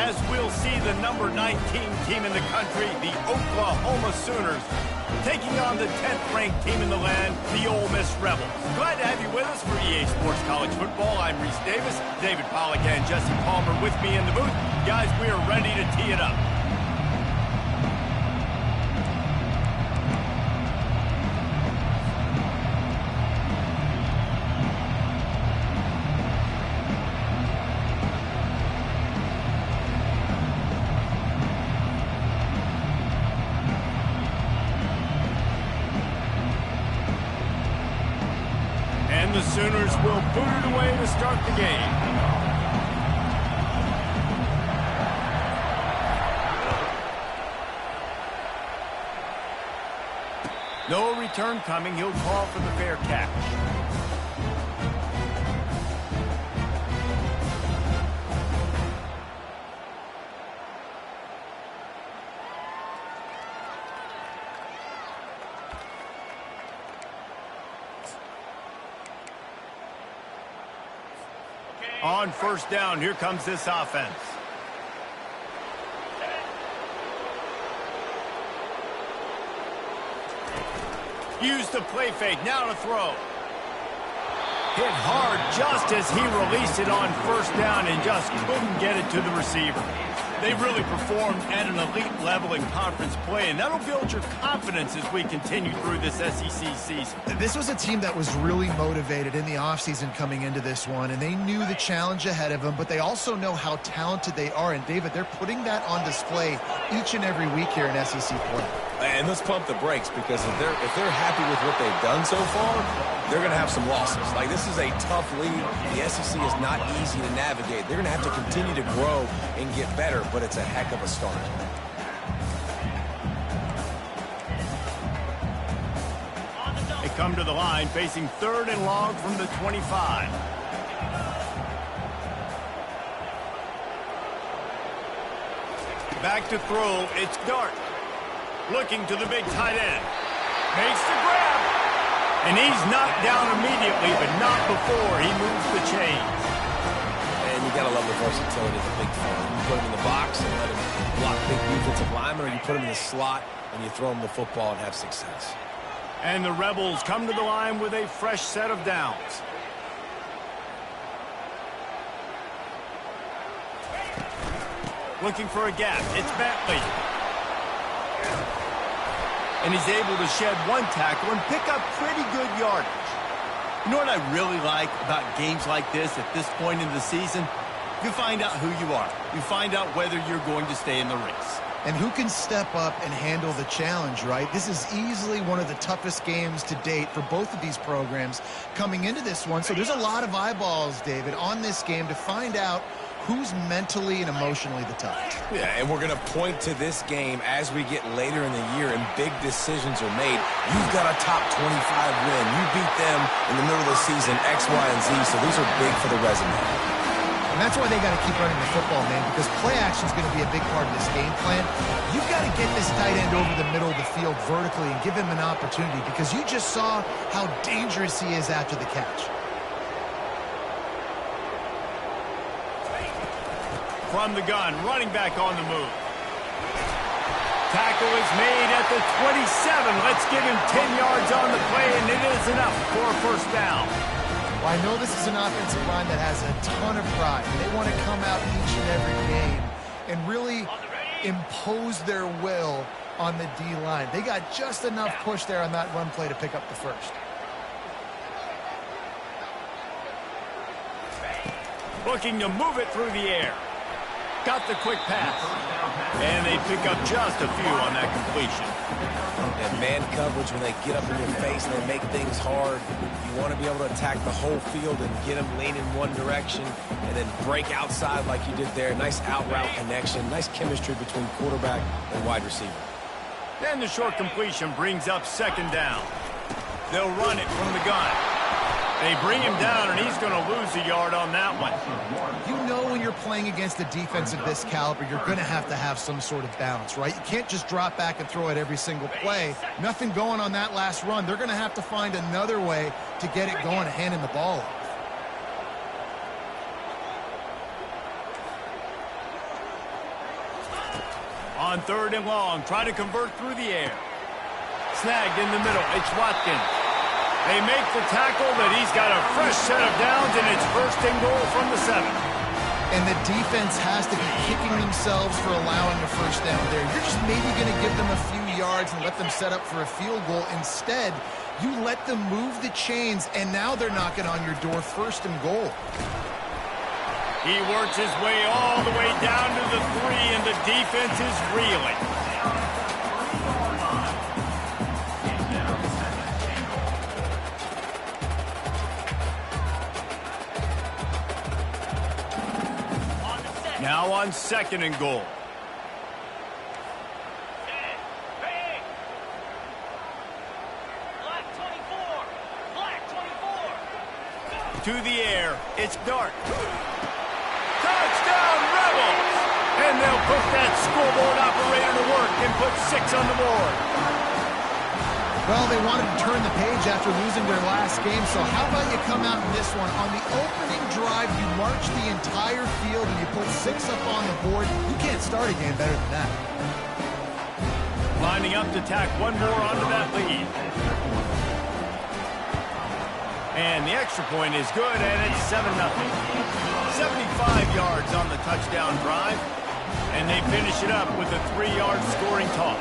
as we'll see the number 19 team in the country, the Oklahoma Sooners, taking on the 10th-ranked team in the land, the Ole Miss Rebels. Glad to have you with us for EA Sports College Football. I'm Reese Davis, David Pollack, and Jesse Palmer with me in the booth. Guys, we are ready to tee it up. The Sooners will boot it away to start the game. No return coming. He'll call for the fair catch. On first down, here comes this offense. Use the play fake, now to throw. Hit hard just as he released it on first down and just couldn't get it to the receiver. They've really performed at an elite level in conference play, and that'll build your confidence as we continue through this SEC season. This was a team that was really motivated in the offseason coming into this one, and they knew the challenge ahead of them, but they also know how talented they are. And, David, they're putting that on display each and every week here in SEC play. And let's pump the brakes, because if they're happy with what they've done so far, they're going to have some losses. Like, this is a tough league. The SEC is not easy to navigate. They're going to have to continue to grow and get better, but it's a heck of a start. They come to the line facing 3rd and long from the 25. Back to throw, it's Dart. Looking to the big tight end. Makes the grab. And he's knocked down immediately, but not before he moves the chains. And you got to love the versatility of the big fella. You put him in the box and let him block big defensive linemen, or you put him in the slot and you throw him the football and have success. And the Rebels come to the line with a fresh set of downs. Looking for a gap. It's Bentley. And he's able to shed one tackle and pick up pretty good yardage. You know what I really like about games like this at this point in the season? You find out who you are. You find out whether you're going to stay in the race. And who can step up and handle the challenge, right? This is easily one of the toughest games to date for both of these programs coming into this one. So there's a lot of eyeballs, David, on this game to find out who's mentally and emotionally the toughest. Yeah, and we're going to point to this game as we get later in the year and big decisions are made. You've got a top 25 win. You beat them in the middle of the season, X, Y, and Z, so these are big for the resume. And that's why they got to keep running the football, man, because play action is going to be a big part of this game plan. You've got to get this tight end over the middle of the field vertically and give him an opportunity, because you just saw how dangerous he is after the catch. From the gun, running back on the move. Tackle is made at the 27. Let's give him 10 yards on the play, and it is enough for a first down. Well, I know this is an offensive line that has a ton of pride. They want to come out each and every game and really impose their will on the D-line. They got just enough push there on that run play to pick up the first. Looking to move it through the air. Got the quick pass. And they pick up just a few on that completion. And man coverage, when they get up in your face and they make things hard, you want to be able to attack the whole field and get them lean in one direction and then break outside like you did there. Nice out route connection, nice chemistry between quarterback and wide receiver. And the short completion brings up second down. They'll run it from the gun. They bring him down, and he's going to lose a yard on that one. You know when you're playing against a defense of this caliber, you're going to have some sort of balance, right? You can't just drop back and throw it every single play. Nothing going on that last run. They're going to have to find another way to get it going and hand him the ball off. On 3rd and long, try to convert through the air. Snagged in the middle. It's Watkins. They make the tackle, but he's got a fresh set of downs, and it's 1st and goal from the 7. And the defense has to be kicking themselves for allowing a 1st down there. You're just maybe going to give them a few yards and let them set up for a field goal. Instead, you let them move the chains, and now they're knocking on your door, 1st and goal. He works his way all the way down to the 3, and the defense is reeling. Now on 2nd and goal. To the air, it's Dart. Touchdown, Rebels! And they'll put that scoreboard operator to work and put 6 on the board. Well, they wanted to turn the page after losing their last game, so how about you come out in this one? On the opening drive, you march the entire field and you put 6 up on the board. You can't start a game better than that. Lining up to tack one more onto that lead. And the extra point is good, and it's 7-0. 75 yards on the touchdown drive, and they finish it up with a 3-yard scoring toss.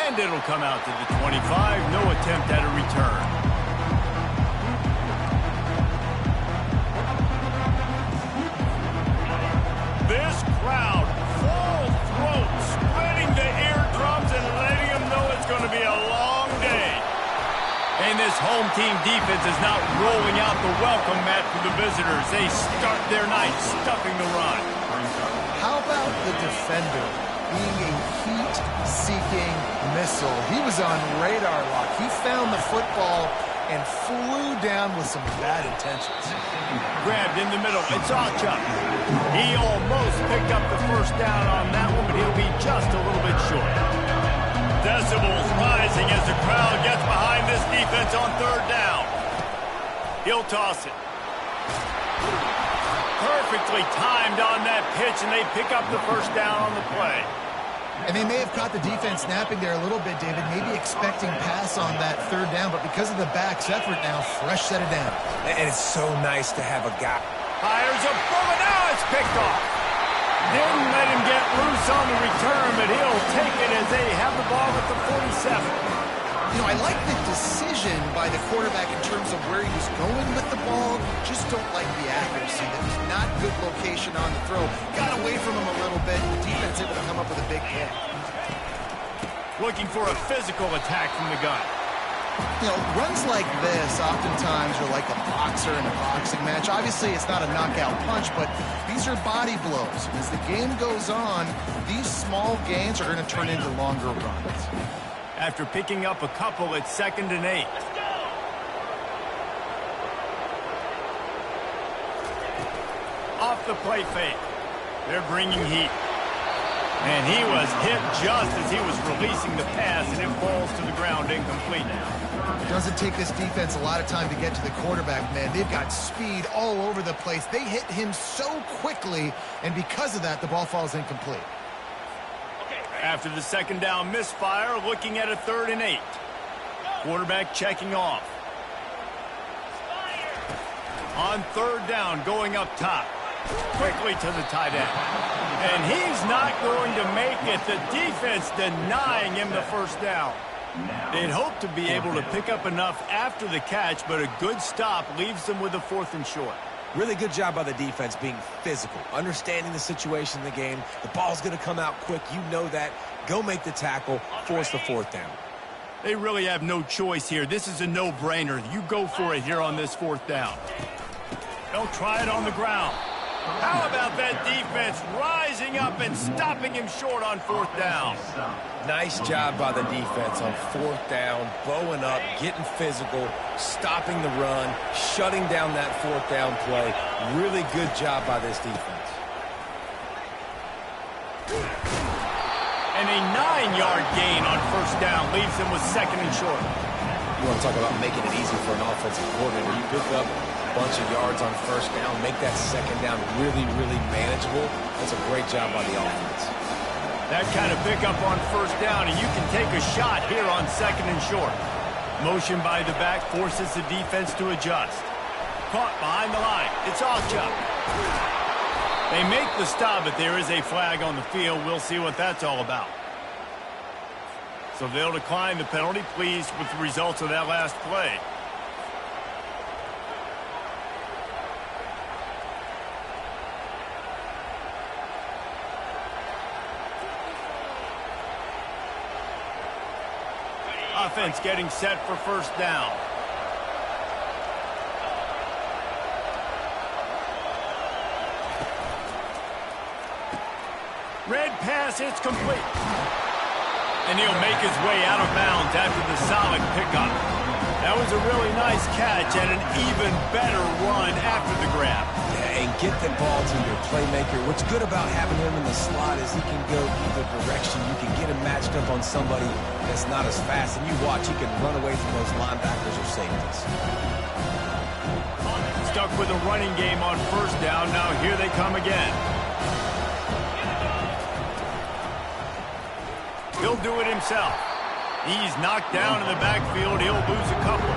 And it'll come out to the 25. No attempt at a return. This crowd, full throat, spreading the eardrums and letting them know it's going to be a long day. And this home team defense is not rolling out the welcome mat for the visitors. They start their night stuffing the run. How about the defender being a heat-seeking missile? He was on radar lock. He found the football and flew down with some bad intentions. Grabbed in the middle. It's Achuk. He almost picked up the 1st down on that one, but he'll be just a little bit short. Decibels rising as the crowd gets behind this defense on 3rd down. He'll toss it. Perfectly timed on that pitch, and they pick up the 1st down on the play. And they may have caught the defense napping there a little bit, David, maybe expecting pass on that 3rd down, but because of the back's effort now, fresh set of down. And it's so nice to have a guy. Fires a bullet. Now it's picked off. Didn't let him get loose on the return, but he'll take it as they have the ball at the 47. You know, I like the decision by the quarterback in terms of where he was going with the ball. Just don't like the accuracy. That was not good location on the throw. Got away from him a little bit. The defense able to come up with a big hit. Looking for a physical attack from the gun. You know, runs like this oftentimes are like a boxer in a boxing match. Obviously, it's not a knockout punch, but these are body blows. As the game goes on, these small gains are going to turn into longer runs. After picking up a couple, it's 2nd and 8. Off the play fake. They're bringing heat. And he was hit just as he was releasing the pass, and it falls to the ground incomplete. It doesn't take this defense a lot of time to get to the quarterback, man. They've got speed all over the place. They hit him so quickly, and because of that, the ball falls incomplete. After the 2nd down misfire, looking at a 3rd and 8. Quarterback checking off. On 3rd down, going up top. Quickly to the tight end. And he's not going to make it. The defense denying him the 1st down. They'd hope to be able to pick up enough after the catch, but a good stop leaves them with a 4th and short. Really good job by the defense being physical, understanding the situation in the game. The ball's going to come out quick. You know that. Go make the tackle, force the 4th down. They really have no choice here. This is a no-brainer. You go for it here on this 4th down. They'll try it on the ground. How about that defense rising up and stopping him short on 4th down? Nice job by the defense on 4th down, bowing up, getting physical, stopping the run, shutting down that 4th down play. Really good job by this defense. And a 9-yard gain on 1st down leaves them with 2nd and short. You want to talk about making it easy for an offensive coordinator. You pick up a bunch of yards on first down, make that second down really, really manageable. That's a great job by the offense. That kind of pickup on first down, and you can take a shot here on second and short. Motion by the back forces the defense to adjust. Caught behind the line. It's Ochoa. They make the stop, but there is a flag on the field. We'll see what that's all about. So they'll decline the penalty. Pleased with the results of that last play. Offense getting set for first down. Red pass, it's complete. And he'll make his way out of bounds after the solid pickup. That was a really nice catch and an even better run after the grab. Yeah, and get the ball to your playmaker. What's good about having him in the slot is he can go either direction. You can get him matched up on somebody that's not as fast, and you watch, he can run away from those linebackers or safeties. Stuck with a running game on first down. Now here they come again. He'll do it himself. He's knocked down in the backfield. He'll lose a couple.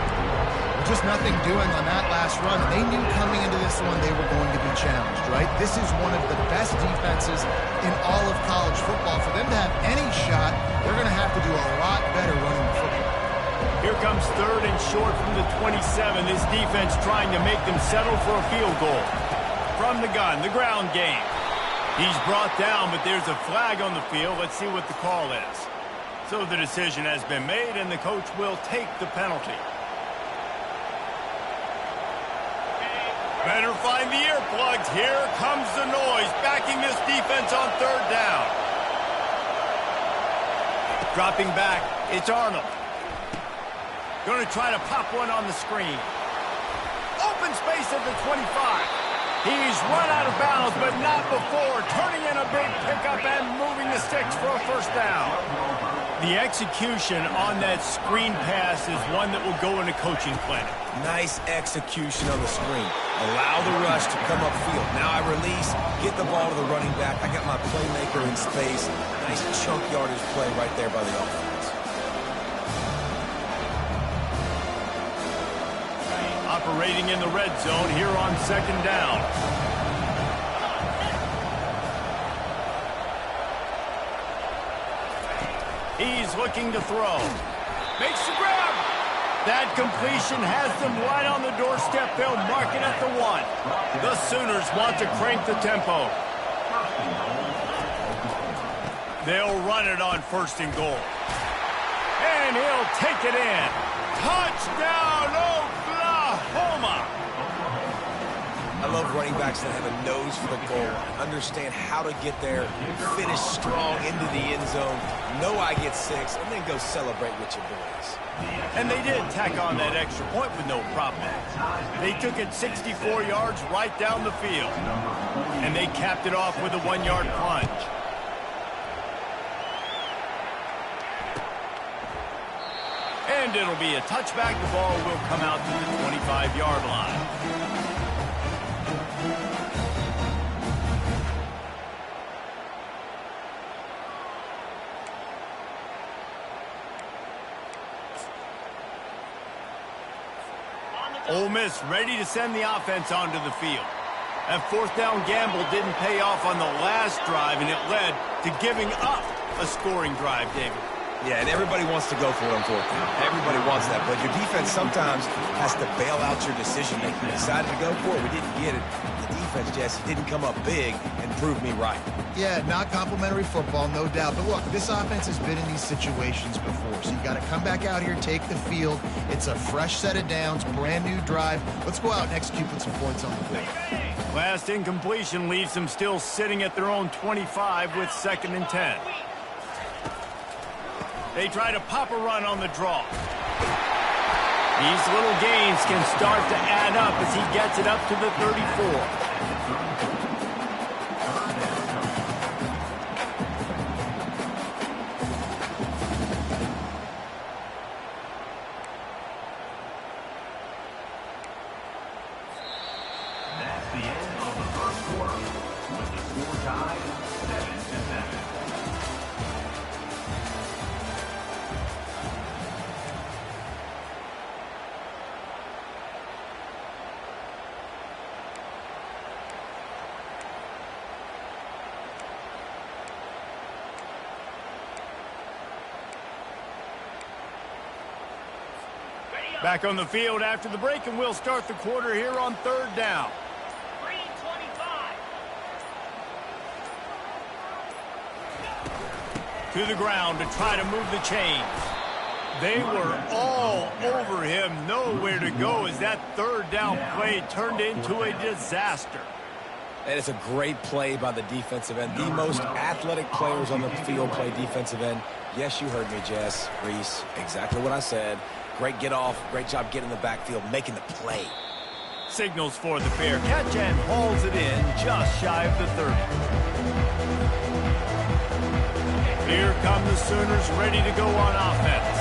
Just nothing doing on that last run. They knew coming into this one they were going to be challenged, right? This is one of the best defenses in all of college football. For them to have any shot, they're going to have to do a lot better running the football. Here comes third and short from the 27. This defense trying to make them settle for a field goal. From the gun, the ground game. He's brought down, but there's a flag on the field. Let's see what the call is. So the decision has been made, and the coach will take the penalty. Better find the earplugs. Here comes the noise, backing this defense on third down. Dropping back, it's Arnold. Going to try to pop one on the screen. Open space at the 25. He's run out of bounds, but not before. Turning in a big pickup and moving the sticks for a first down. The execution on that screen pass is one that will go in a coaching clinic. Nice execution on the screen. Allow the rush to come upfield. Now I release, get the ball to the running back. I got my playmaker in space. Nice chunk yardage play right there by the offense. Operating in the red zone here on second down. He's looking to throw. Makes the grab. That completion has them right on the doorstep. They'll mark it at the 1. The Sooners want to crank the tempo. They'll run it on first and goal. And he'll take it in. Touchdown, Oklahoma! I love running backs that have a nose for the goal, understand how to get there, finish strong into the end zone, know I get 6, and then go celebrate with your boys. And they did tack on that extra point with no problem. They took it 64 yards right down the field. And they capped it off with a 1-yard plunge. And it'll be a touchback. The ball will come out to the 25-yard line. Ole Miss ready to send the offense onto the field. That fourth down gamble didn't pay off on the last drive, and it led to giving up a scoring drive, David. Yeah, and everybody wants to go for it on fourth down. Everybody wants that, but your defense sometimes has to bail out your decision-making. We decided to go for it. We didn't get it. The defense, Jesse, didn't come up big and prove me right. Yeah, not complimentary football, no doubt. But look, this offense has been in these situations before, so you got to come back out here, take the field. It's a fresh set of downs, brand new drive. Let's go out and execute with some points on the board. Last incompletion leaves them still sitting at their own 25 with 2nd and 10. They try to pop a run on the draw. These little gains can start to add up as he gets it up to the 34. the end of the first quarter with the score tied 7-7. Back on the field after the break, and we'll start the quarter here on third down. 3:25. To the ground to try to move the chains. They were all over him, nowhere to go as that third down play turned into a disaster. And it's a great play by the defensive end. The most athletic players on the field play defensive end. Yes, you heard me, Jess, Reese, exactly what I said. Great get off, great job getting in the backfield, making the play. Signals for the fair catch and hauls it in just shy of the 30. Here come the Sooners ready to go on offense.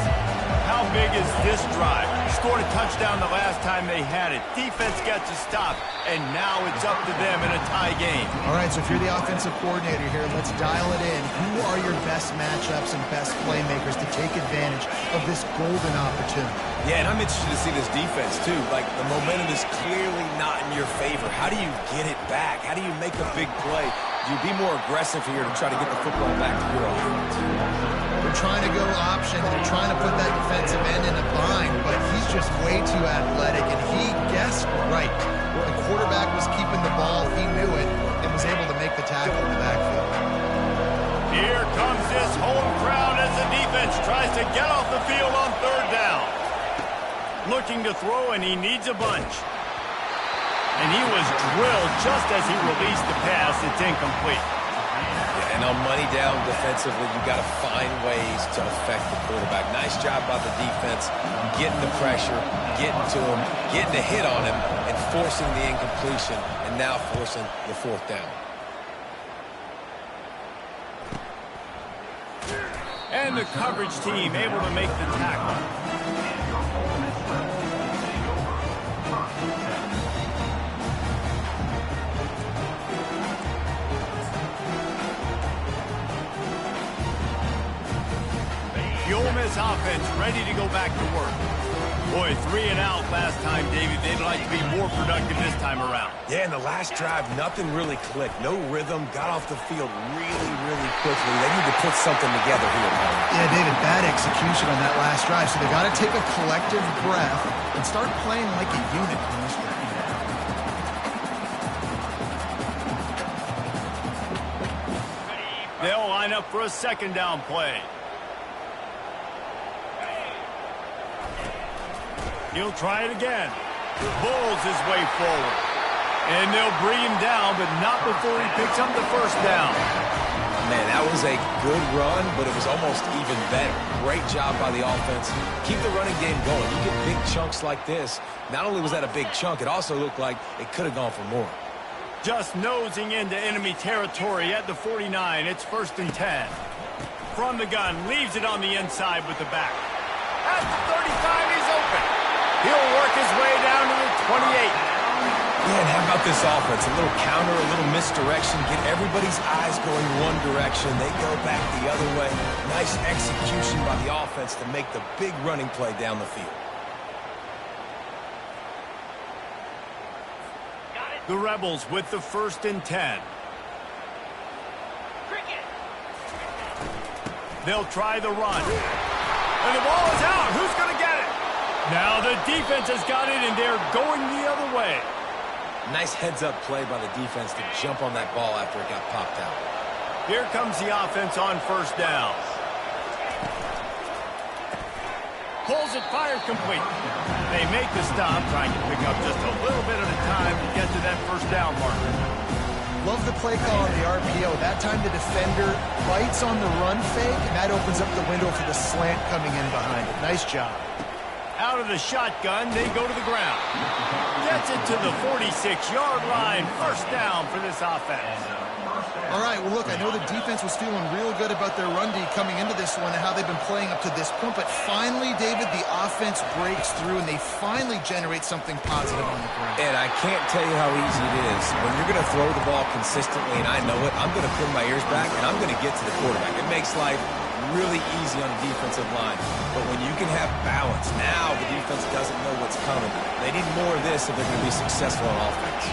How big is this drive? Scored a touchdown the last time they had it. Defense gets a stop, and now it's up to them in a tie game. All right, so if you're the offensive coordinator here, let's dial it in. Who are your best matchups and best playmakers to take advantage of this golden opportunity? Yeah, and I'm interested to see this defense, too. Like, the momentum is clearly not in your favor. How do you get it back? How do you make a big play? Do you be more aggressive here to try to get the football back to your offense? They're trying to go option. They're trying to put that defensive end in a bind, but he's just way too athletic, and he guessed right. The quarterback was keeping the ball. He knew it and was able to make the tackle in the backfield. Here comes this home crowd as the defense tries to get off the field on third down. Looking to throw, and he needs a bunch. And he was drilled just as he released the pass. It's incomplete. Yeah, and on money down defensively, you got to find ways to affect the quarterback. Nice job by the defense, getting the pressure, getting to him, getting a hit on him, and forcing the incompletion, and now forcing the fourth down. And the coverage team able to make the tackle. The Ole Miss offense ready to go back to work. Boy, 3 and out last time, David. They'd like to be more productive this time around. Yeah, in the last drive, nothing really clicked. No rhythm, got off the field really, really quickly. They need to put something together here, Paul. Yeah, David, bad execution on that last drive, so they got to take a collective breath and start playing like a unit on this one. They'll line up for a second down play. He'll try it again. Bulls his way forward. And they'll bring him down, but not before he picks up the first down. Man, that was a good run, but it was almost even better. Great job by the offense. Keep the running game going. You get big chunks like this. Not only was that a big chunk, it also looked like it could have gone for more. Just nosing into enemy territory at the 49. It's 1st and 10. From the gun, leaves it on the inside with the back. At the 35, he's open. He'll work his way down to the 28. Yeah, and how about this offense? A little counter, a little misdirection. Get everybody's eyes going one direction. They go back the other way. Nice execution by the offense to make the big running play down the field. The Rebels with the 1st and 10. They'll try the run. And the ball is out. Who's going to get it? Now the defense has got it, and they're going the other way. Nice heads-up play by the defense to jump on that ball after it got popped out. Here comes the offense on 1st down. Pulls it, fired complete. They make the stop, trying to pick up just a little bit at a time to get to that 1st down marker. Love the play call on the RPO. That time the defender bites on the run fake, and that opens up the window for the slant coming in behind it. Nice job. Out of the shotgun, they go to the ground. Gets it to the 46-yard line. 1st down for this offense. All right, well, look, I know the defense was feeling real good about their run D coming into this one and how they've been playing up to this point, but finally, David, the offense breaks through and they finally generate something positive on the ground. And I can't tell you how easy it is. When you're going to throw the ball consistently, and I know it, I'm going to pin my ears back, and I'm going to get to the quarterback. It makes life really easy on the defensive line. But when you can have balance, now the defense doesn't know what's coming. They need more of this if they're going to be successful on offense.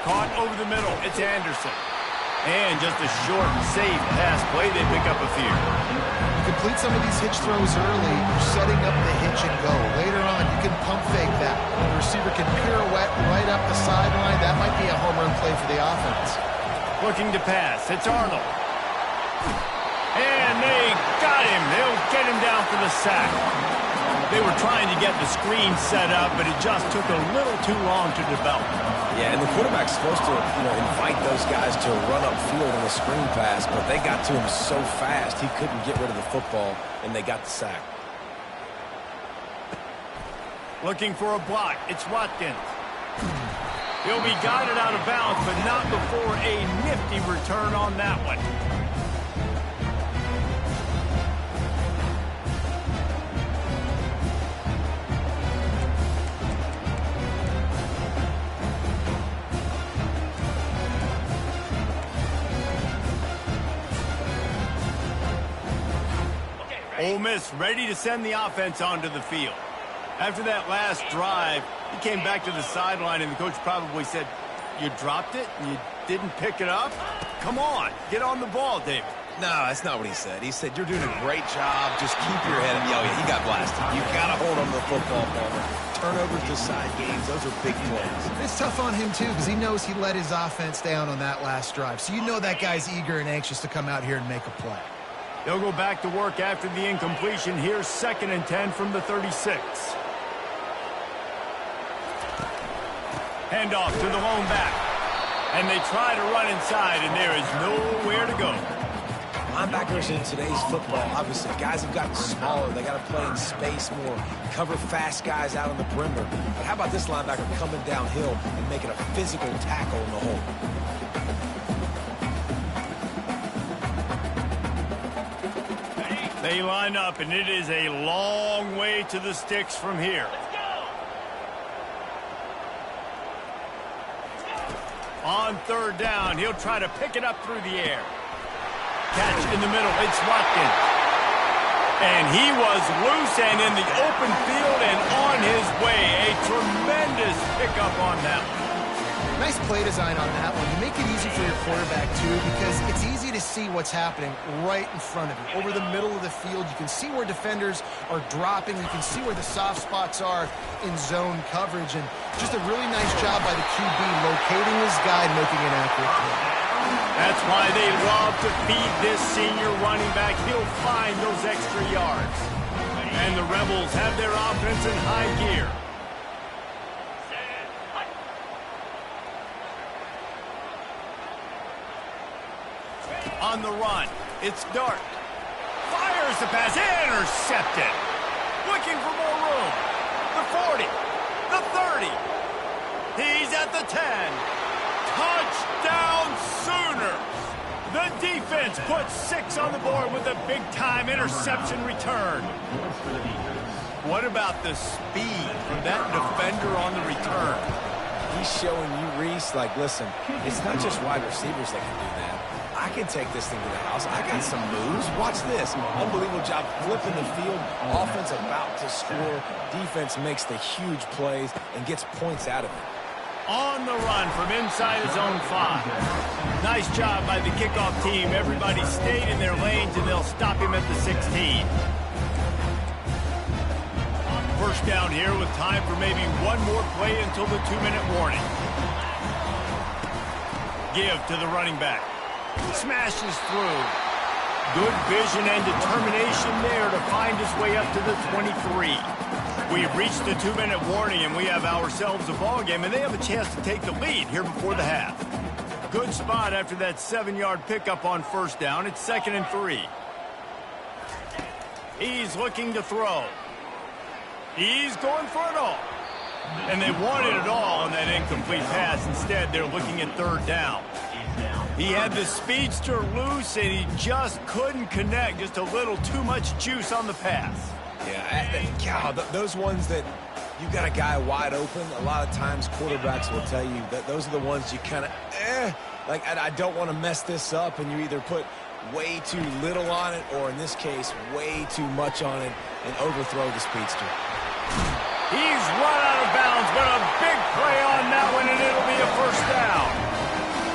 Caught over the middle. It's Anderson. And just a short, safe pass play. They pick up a few. You complete some of these hitch throws early, you're setting up the hitch and go. Later on, you can pump fake that. The receiver can pirouette right up the sideline. That might be a home run play for the offense. Looking to pass. It's Arnold. And they got him. They'll get him down for the sack. They were trying to get the screen set up, but it just took a little too long to develop. Yeah, and the quarterback's supposed to, invite those guys to run upfield on the screen pass, but they got to him so fast he couldn't get rid of the football, and they got the sack. Looking for a block. It's Watkins. He'll be guided out of bounds, but not before a nifty return on that one. Ole Miss ready to send the offense onto the field. After that last drive, he came back to the sideline, and the coach probably said, "You dropped it and you didn't pick it up? Come on, get on the ball, David." No, that's not what he said. He said, "You're doing a great job. Just keep your head." Oh, yeah, he got blasted. You got to hold on to the football, Palmer. Turnovers decide games. Those are big plays. It's tough on him, too, because he knows he let his offense down on that last drive. So you know that guy's eager and anxious to come out here and make a play. They'll go back to work after the incompletion. Here's 2nd and 10 from the 36. Handoff to the lone back. And they try to run inside, and there is nowhere to go. Linebackers in today's football, obviously, guys have gotten smaller. They got to play in space more, cover fast guys out on the perimeter. But how about this linebacker coming downhill and making a physical tackle in the hole? They line up, and it is a long way to the sticks from here. On 3rd down, he'll try to pick it up through the air. Catch in the middle, it's Watkins. And he was loose and in the open field and on his way. A tremendous pickup on that one. Nice play design on that one. You make it easy for your quarterback, too, because it's easy to see what's happening right in front of you. Over the middle of the field, you can see where defenders are dropping. You can see where the soft spots are in zone coverage. And just a really nice job by the QB locating his guy and making an accurate throw. That's why they love to feed this senior running back. He'll find those extra yards. And the Rebels have their offense in high gear. On the run, it's Dart. Fires the pass, intercepted. Looking for more room. The 40, the 30. He's at the 10. Touchdown Sooners. The defense puts 6 on the board with a big-time interception return. What about the speed from that defender on the return? He's showing you, Reese, like, listen, it's not just wide receivers that can do that. I can take this thing to the house. I got some moves. Watch this. Unbelievable job flipping the field. Offense about to score. Defense makes the huge plays and gets points out of it. On the run from inside his own 5. Nice job by the kickoff team. Everybody stayed in their lanes, and they'll stop him at the 16. First down here with time for maybe one more play until the 2-minute warning. Give to the running back. Smashes through. Good vision and determination there to find his way up to the 23. We've reached the 2-minute warning, and we have ourselves a ball game, and they have a chance to take the lead here before the half. Good spot after that 7-yard pickup on first down. It's 2nd and 3. He's looking to throw. He's going for it all. And they wanted it all on that incomplete pass. Instead, they're looking at third down. He had the speedster loose, and he just couldn't connect. Just a little too much juice on the pass. Yeah, those ones that you got a guy wide open, a lot of times quarterbacks will tell you that those are the ones you kind of, like, I don't want to mess this up, and you either put way too little on it, or in this case, way too much on it, and overthrow the speedster. He's run out of bounds, but a big play on that one, and it'll be a first down.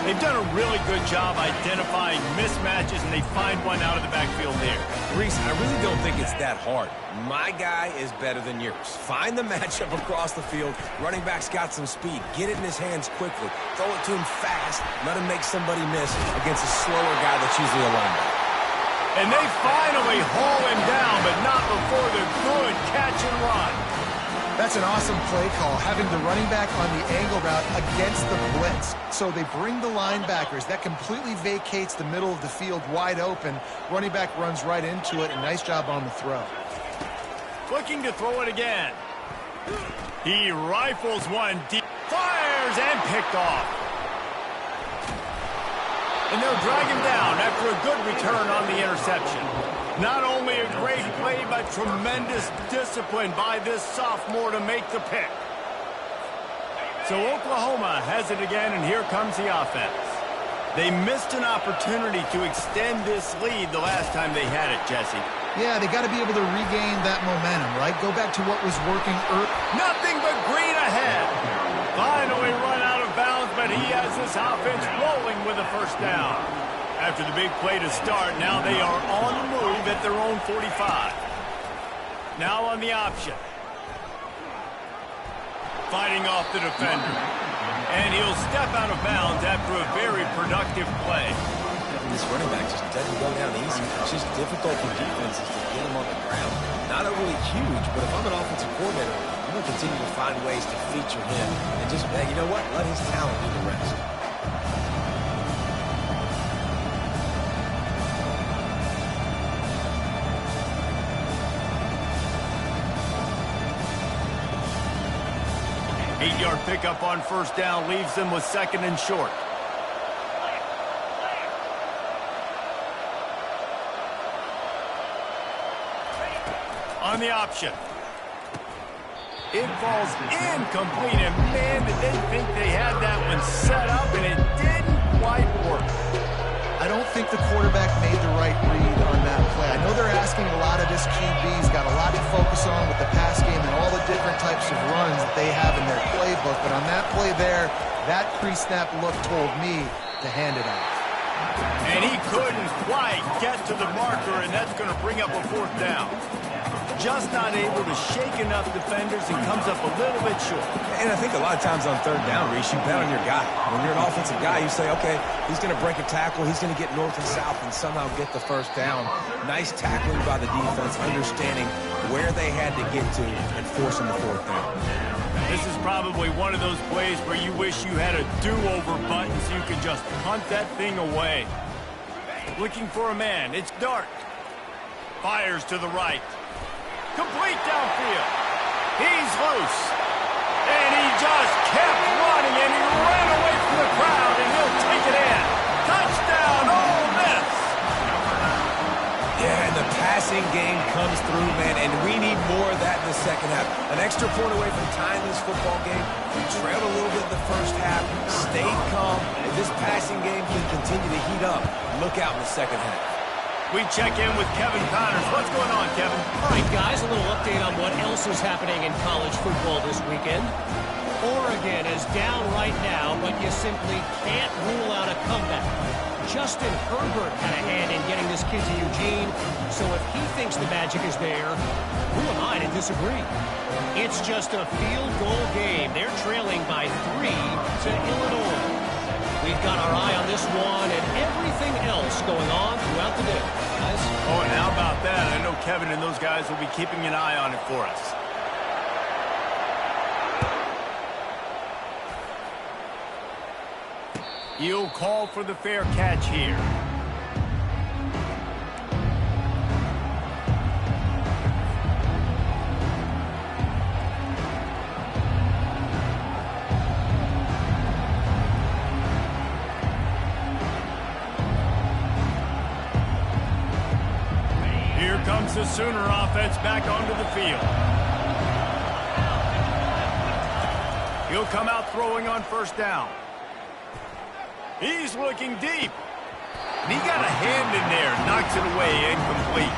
They've done a really good job identifying mismatches, and they find one out of the backfield there. Reese, I really don't think it's that hard. My guy is better than yours. Find the matchup across the field. Running back's got some speed. Get it in his hands quickly. Throw it to him fast. Let him make somebody miss against a slower guy that's usually a linebacker. And they finally haul him down, but not before the good catch and run. That's an awesome play call, having the running back on the angle route against the blitz. So they bring the linebackers. That completely vacates the middle of the field wide open. Running back runs right into it, and nice job on the throw. Looking to throw it again. He rifles one deep, fires, and picked off. And they'll drag him down after a good return on the interception. Not only a great play, but tremendous discipline by this sophomore to make the pick. So Oklahoma has it again, and here comes the offense. They missed an opportunity to extend this lead the last time they had it, Jesse. Yeah, they got to be able to regain that momentum, right? Go back to what was working early. Nothing but green ahead. Finally run out of bounds, but he has this offense rolling with a first down. After the big play to start, now they are on the move at their own 45. Now on the option. Fighting off the defender. And he'll step out of bounds after a very productive play. This running back just doesn't go down easy. It's just difficult for defenses to get him on the ground. Not overly huge, but if I'm an offensive coordinator, I'm going to continue to find ways to feature him. And just, you know what? Let his talent do the rest. Eight-yard pickup on first down leaves them with second and short. On the option. It falls incomplete, and man, did they think they had that one set up, and it didn't quite work. I don't think the quarterback made the right read on that play. I know they're asking a lot of this QB's got a lot to focus on with the pass game and all the different types of runs that they have in their playbook, but on that play there, that pre-snap look told me to hand it off. And he couldn't quite get to the marker, and that's going to bring up a fourth down. Just not able to shake enough defenders and comes up a little bit short. And I think a lot of times on third down, Reese, you bet on your guy. When you're an offensive guy, you say, okay, he's going to break a tackle, he's going to get north and south and somehow get the first down. Nice tackling by the defense, understanding where they had to get to and forcing the fourth down. This is probably one of those plays where you wish you had a do-over button so you could just punt that thing away. Looking for a man. It's Dart. Fires to the right. Complete downfield. He's loose. And he just kept running, and he ran away from the crowd, and he'll take it in. Touchdown, Ole Miss. Yeah, and the passing game comes through, man, and we need more of that in the second half. An extra point away from tying this football game. We trailed a little bit in the first half, stayed calm, and this passing game can continue to heat up. Look out in the second half. We check in with Kevin Connors. What's going on, Kevin? All right, guys, a little update on what else is happening in college football this weekend. Oregon is down right now, but you simply can't rule out a comeback. Justin Herbert had a hand in getting this kid to Eugene, so if he thinks the magic is there, who am I to disagree? It's just a field goal game. They're trailing by 3 to Illinois. We've got our eye on this one and everything else going on throughout the day, guys. Oh, and how about that? I know Kevin and those guys will be keeping an eye on it for us. He'll call for the fair catch here. the Sooner offense back onto the field. He'll come out throwing on first down. He's looking deep. And he got a hand in there, knocks it away, incomplete.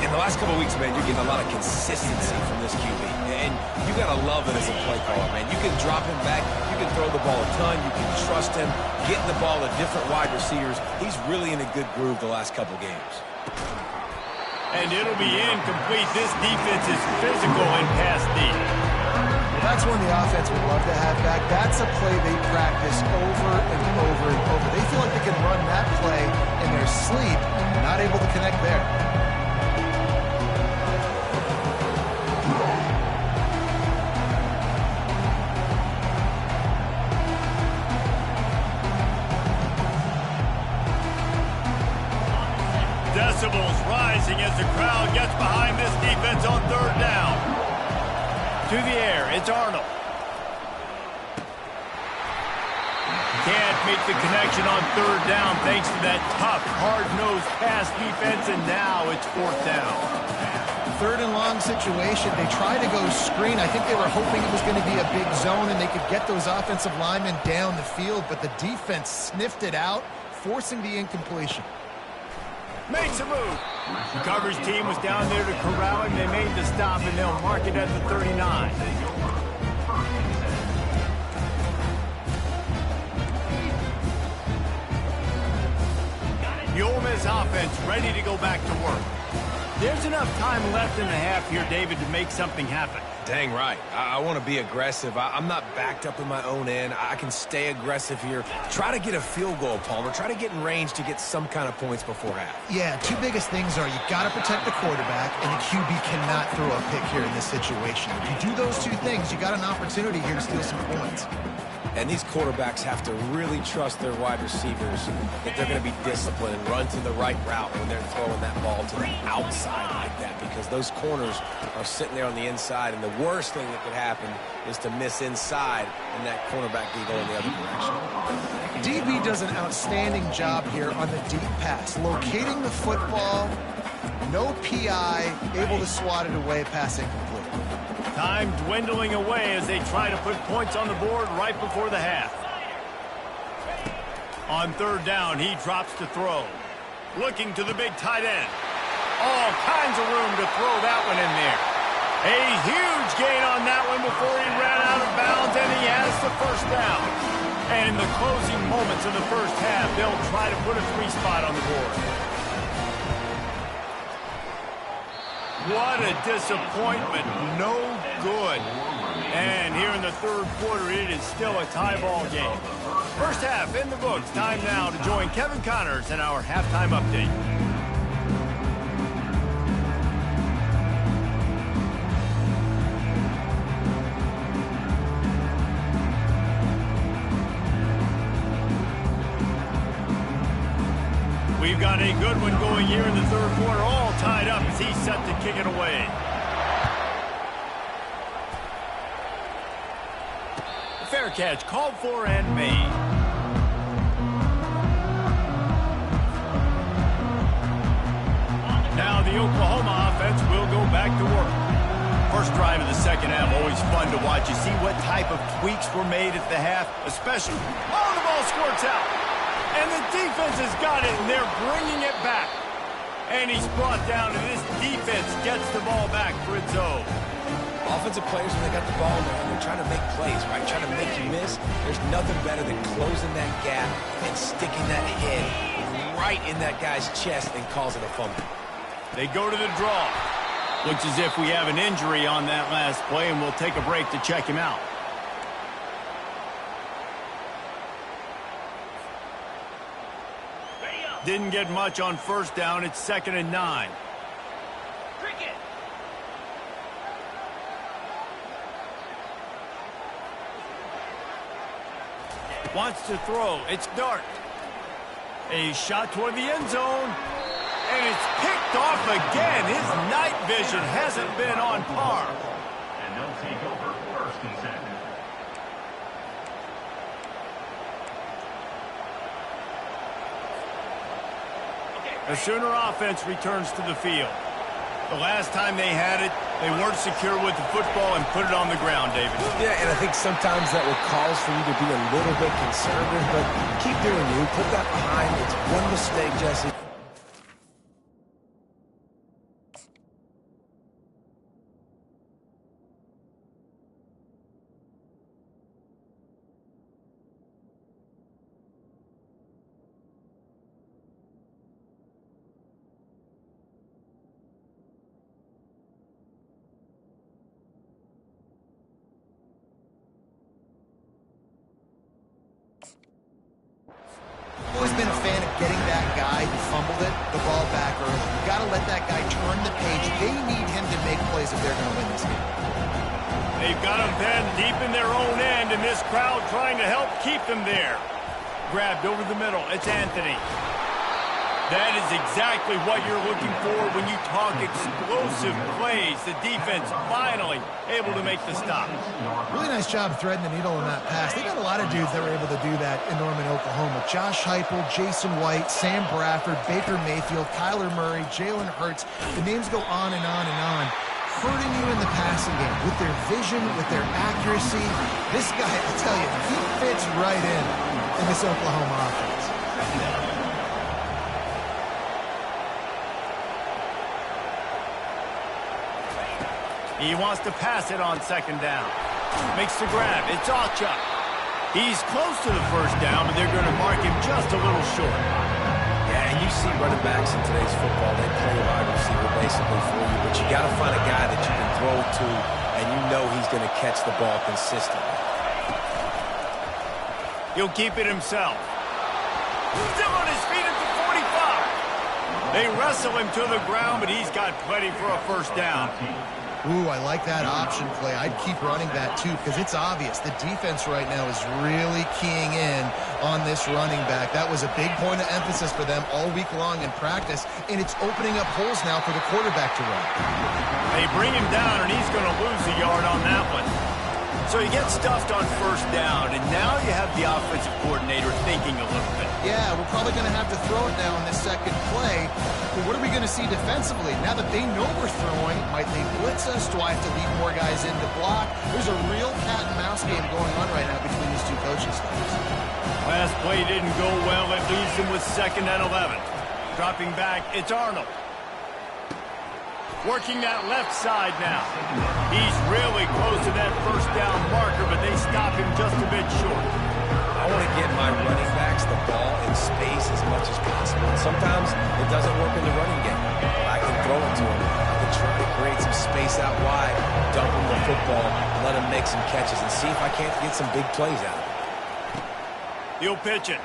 In the last couple of weeks, man, you're getting a lot of consistency from this QB. And you got to love it as a play caller, man. You can drop him back. You can throw the ball a ton. You can trust him. Getting the ball to different wide receivers. He's really in a good groove the last couple games. And it'll be incomplete. This defense is physical in pass deep. Well, that's one the offense would love to have back. That's a play they practice over and over and over. They feel like they can run that play in their sleep, not able to connect there. Decibels rising as the crowd gets behind this defense on third down. To the air, it's Arnold. Can't make the connection on third down thanks to that tough, hard-nosed pass defense, and now it's fourth down. Third and long situation. They tried to go screen. I think they were hoping it was going to be a big zone and they could get those offensive linemen down the field, but the defense sniffed it out, forcing the incompletion. Makes a move. The coverage team was down there to corral him. They made the stop, and they'll mark it at the 39. The Ole Miss offense ready to go back to work. There's enough time left in the half here, David, to make something happen. Dang right. I want to be aggressive. I'm not backed up in my own end. I can stay aggressive here. Try to get a field goal, Palmer. Try to get in range to get some kind of points before half. Yeah, two biggest things are you got to protect the quarterback, and the QB cannot throw a pick here in this situation. If you do those two things, you got an opportunity here to steal some points. And these quarterbacks have to really trust their wide receivers that they're going to be disciplined and run to the right route when they're throwing that ball to the outside like that, because those corners are sitting there on the inside, and the worst thing that could happen is to miss inside and that cornerback be going the other direction. DB does an outstanding job here on the deep pass, locating the football, no PI, able to swat it away, pass incomplete. Time dwindling away as they try to put points on the board right before the half. On third down, he drops to throw. Looking to the big tight end. All kinds of room to throw that one in there. A huge gain on that one before he ran out of bounds, and he has the first down. And in the closing moments of the first half, they'll try to put a free spot on the board. What a disappointment. No good. And here in the third quarter, it is still a tie ball game. First half in the books. Time now to join Kevin Connors in our halftime update. We've got a good one going here in the third quarter, all tied up as he's set to kick it away. Fair catch, called for and made. Now the Oklahoma offense will go back to work. First drive of the second half, always fun to watch. You see what type of tweaks were made at the half, especially. Oh, the ball squirts out. And the defense has got it, and they're bringing it back. And he's brought down, and this defense gets the ball back for its own. Offensive players, when they got the ball in their hand, they're trying to make plays, right? Trying to make you miss. There's nothing better than closing that gap and sticking that head right in that guy's chest and causing a fumble. They go to the draw. Looks as if we have an injury on that last play, and we'll take a break to check him out. Didn't get much on first down. It's 2nd and 9. Wants to throw. It's Dart. A shot toward the end zone. And it's picked off again. His night vision hasn't been on par. And they'll take over 1st and 10. The Sooner offense returns to the field. The last time they had it, they weren't secure with the football and put it on the ground, David. Yeah, and I think sometimes that will cause for you to be a little bit conservative, but keep doing you. Put that behind. It's one mistake, Jesse. Always been a fan of getting that guy who fumbled it, the ball back early. You got to let that guy turn the page. They need him to make plays if they're going to win this game. They've got him pinned deep in their own end, and this crowd trying to help keep them there. Grabbed over the middle. It's Anthony. That is exactly what you're looking for when you talk explosive plays. The defense finally able to make the stop. Really nice job threading the needle on that pass. They got a lot of dudes that were able to do that in Norman, Oklahoma. Josh Heupel, Jason White, Sam Bradford, Baker Mayfield, Kyler Murray, Jalen Hurts. The names go on and on and on. Hurting you in the passing game with their vision, with their accuracy. This guy, I tell you, he fits right in this Oklahoma offense. He wants to pass it on second down. Makes the grab. It's Achuk. He's close to the first down, but they're going to mark him just a little short. Yeah, and you see running backs in today's football, they play wide receiver basically for you, but you got to find a guy that you can throw to, and you know he's going to catch the ball consistently. He'll keep it himself. Still on his feet at the 45. They wrestle him to the ground, but he's got plenty for a first down. Ooh, I like that option play. I'd keep running that, too, because it's obvious. The defense right now is really keying in on this running back. That was a big point of emphasis for them all week long in practice, and it's opening up holes now for the quarterback to run. They bring him down, and he's going to lose a yard on that one. So he gets stuffed on first down, and now you have the offensive coordinator thinking a little bit. Yeah, we're probably going to have to throw it now on this second play. But what are we going to see defensively? Now that they know we're throwing, might they blitz us? Do I have to leave more guys in to block? There's a real cat and mouse game going on right now between these two coaching staffs. Last play didn't go well. It leaves him with 2nd and 11. Dropping back, it's Arnold. Working that left side now. He's really close to that first down marker, but they stop him just a bit short. I want to get my running backs the ball in space as much as possible. And sometimes it doesn't work in the running game. I can throw it to him. I can try to create some space out wide, dump him the football, and let him make some catches and see if I can't get some big plays out of it. He'll pitch it.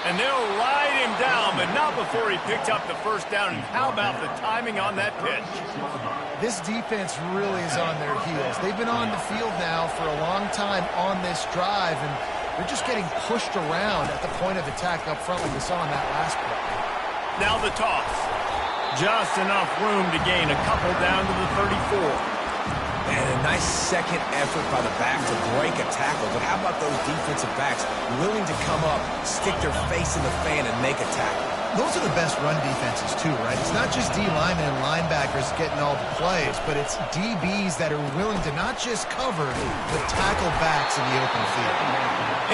And they'll ride him down, but not before he picked up the first down. And how about the timing on that pitch? This defense really is on their heels. They've been on the field now for a long time on this drive, and they're just getting pushed around at the point of attack up front like we saw in that last play. Now the toss. Just enough room to gain a couple down to the 34. And a nice second effort by the back to break a tackle. But how about those defensive backs willing to come up, stick their face in the fan, and make a tackle? Those are the best run defenses, too, right? It's not just D linemen and linebackers getting all the plays, but it's DBs that are willing to not just cover, but tackle backs in the open field.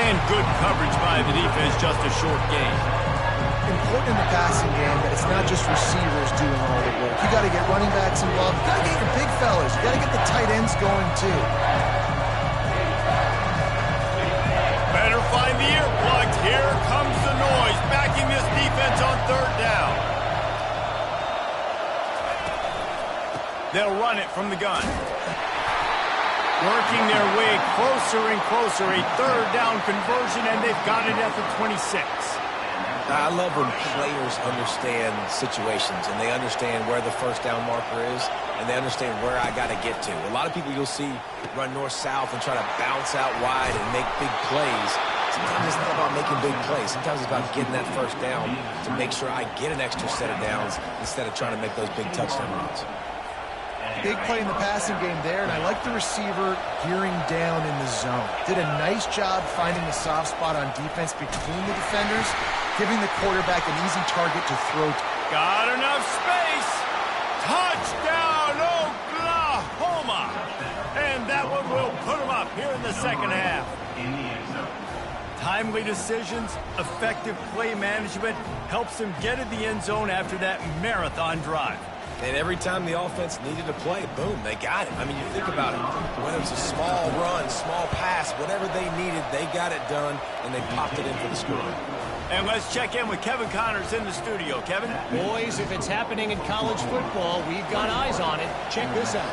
And good coverage by the defense, just a short gain. Important in the passing game that it's not just receivers doing all the work. You got to get running backs involved. You got to get your big fellas. You got to get the tight ends going, too. Better find the earplugs. Here comes the noise, backing this defense on 3rd down. They'll run it from the gun. Working their way closer and closer. A 3rd down conversion, and they've got it at the 26. I love when players understand situations and they understand where the first down marker is and they understand where I got to get to. A lot of people you'll see run north-south and try to bounce out wide and make big plays. Sometimes it's not about making big plays. Sometimes it's about getting that first down to make sure I get an extra set of downs instead of trying to make those big touchdown runs. Big play in the passing game there, and I like the receiver gearing down in the zone. Did a nice job finding the soft spot on defense between the defenders, giving the quarterback an easy target to throw to. Got enough space. Touchdown, Oklahoma! And that one will put them up here in the second half. Timely decisions, effective play management helps them get in the end zone after that marathon drive. And every time the offense needed a play, boom, they got it. I mean, you think about it. Whether it's a small run, small pass, whatever they needed, they got it done, and they popped it in for the score. And let's check in with Kevin Connors in the studio. Kevin? Boys, if it's happening in college football, we've got eyes on it. Check this out.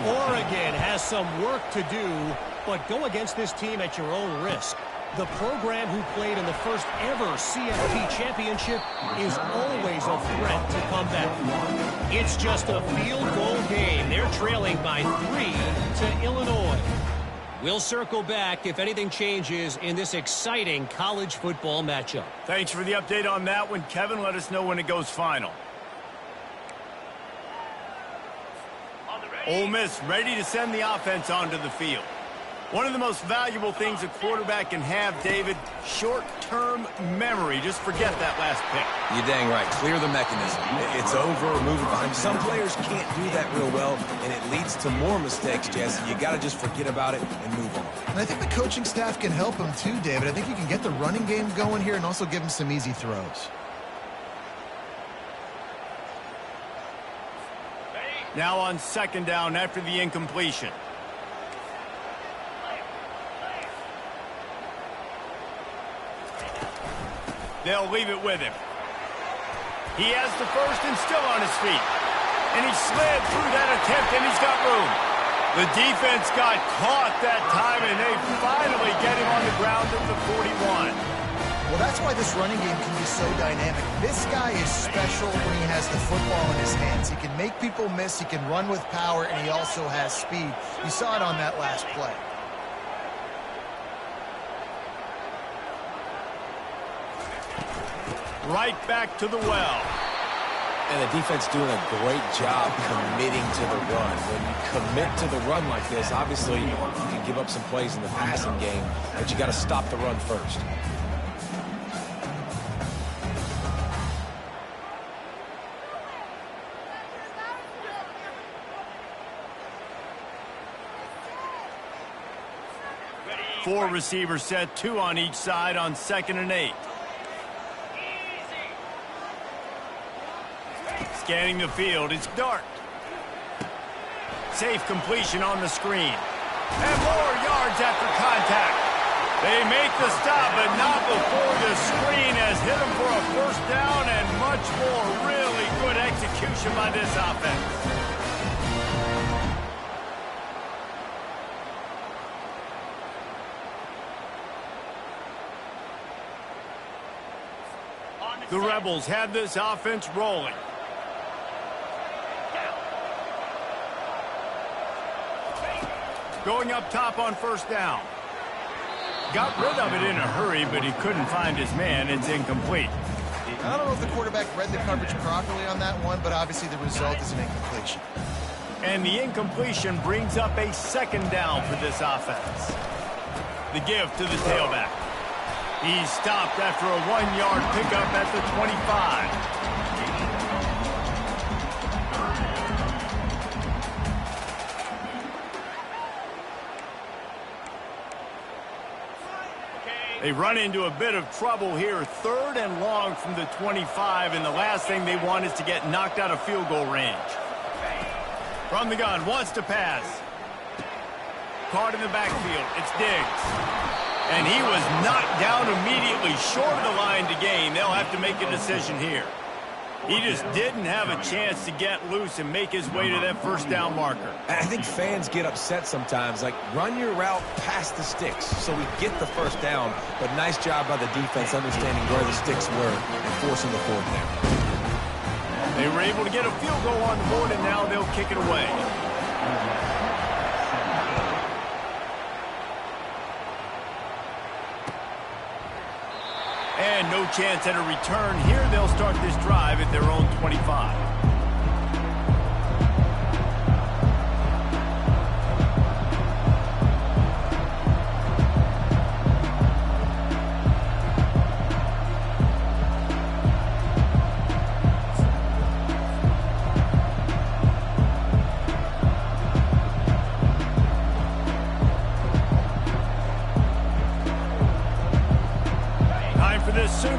Oregon has some work to do, but go against this team at your own risk. The program who played in the first ever CFP championship is always a threat to come back. It's just a field goal game. They're trailing by 3 to Illinois. We'll circle back if anything changes in this exciting college football matchup. Thanks for the update on that one, Kevin. Let us know when it goes final. Ole Miss ready to send the offense onto the field. One of the most valuable things a quarterback can have, David, short-term memory. Just forget that last pick. You're dang right. Clear the mechanism. It's over, move it behind. Some players can't do that real well, and it leads to more mistakes, Jesse. You got to just forget about it and move on. And I think the coaching staff can help him too, David. I think you can get the running game going here and also give him some easy throws. Now on second down after the incompletion. They'll leave it with him. He has the first and still on his feet. And he slid through that attempt, and he's got room. The defense got caught that time, and they finally get him on the ground at the 41. Well, that's why this running game can be so dynamic. This guy is special when he has the football in his hands. He can make people miss, he can run with power, and he also has speed. You saw it on that last play. Right back to the well. And the defense doing a great job committing to the run. When you commit to the run like this, obviously you can give up some plays in the passing game, but you got to stop the run first. Four receivers set, 2 on each side on 2nd and 8. Scanning the field, it's Dart. Safe completion on the screen. And more yards after contact. They make the stop, but not before the screen has hit them for a first down and much more. Really good execution by this offense. The Rebels have this offense rolling. Going up top on first down. Got rid of it in a hurry, but he couldn't find his man. It's incomplete. I don't know if the quarterback read the coverage properly on that one, but obviously the result is an incompletion. And the incompletion brings up a 2nd down for this offense. The give to the tailback. He's stopped after a 1-yard pickup at the 25. They run into a bit of trouble here. 3rd and long from the 25, and the last thing they want is to get knocked out of field goal range. From the gun, wants to pass. Caught in the backfield. It's Diggs. And he was knocked down immediately short of the line to gain. They'll have to make a decision here. He just didn't have a chance to get loose and make his way to that first down marker. I think fans get upset sometimes. Like, run your route past the sticks so we get the first down. But nice job by the defense understanding where the sticks were and forcing the 4th down. They were able to get a field goal on the board, and now they'll kick it away. And no chance at a return here. They'll start this drive at their own 25.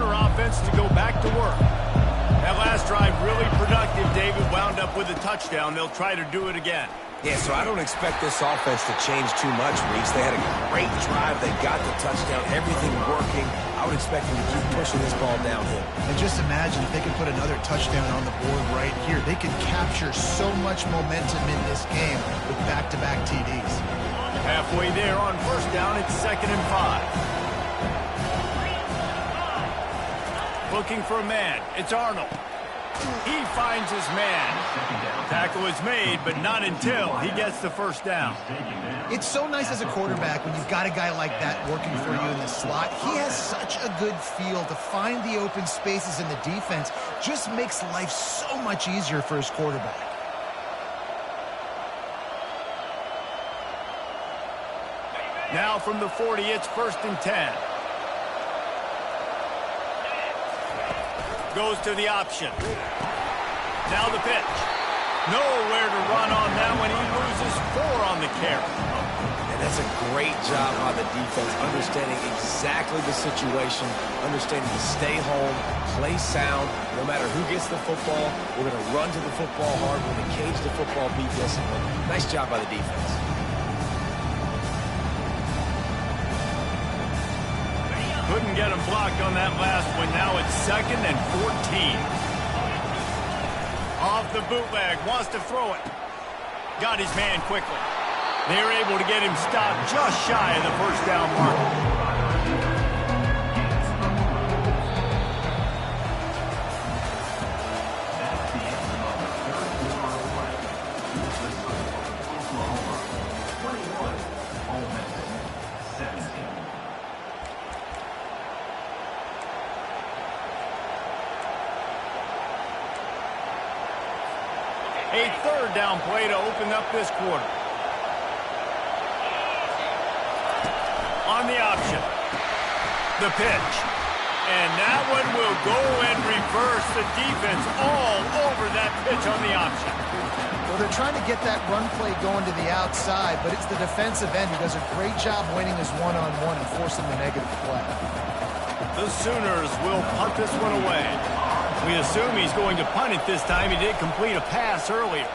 Sooner offense to go back to work. That last drive really productive. David wound up with a touchdown. They'll try to do it again. Yeah, so I don't expect this offense to change too much, Reese. They had a great drive. They got the touchdown. Everything working. I would expect them to keep pushing this ball downhill. And just imagine if they could put another touchdown on the board right here. They could capture so much momentum in this game with back-to-back TDs. Halfway there on first down, it's 2nd and 5. Looking for a man. It's Arnold. He finds his man. Tackle is made, but not until he gets the first down. It's so nice as a quarterback when you've got a guy like that working for you in the slot. He has such a good feel to find the open spaces in the defense. Just makes life so much easier for his quarterback. Now from the 40, it's 1st and 10. Goes to the option. Now the pitch. Nowhere to run on that one. He loses 4 on the carry. And that's a great job by the defense, understanding exactly the situation, understanding to stay home, play sound. No matter who gets the football, we're going to run to the football hard. We're going to cage the football, be disciplined. Nice job by the defense. Couldn't get him blocked on that last one. Now it's 2nd and 14. Off the bootleg, wants to throw it. Got his man quickly. They're able to get him stopped just shy of the first down mark. A 3rd down play to open up this quarter. On the option. The pitch. And that one will go and reverse. The defense all over that pitch on the option. Well, they're trying to get that run play going to the outside, but it's the defensive end who does a great job winning his one-on-one and forcing the negative play. The Sooners will punt this one away. We assume he's going to punt it this time. He did complete a pass earlier.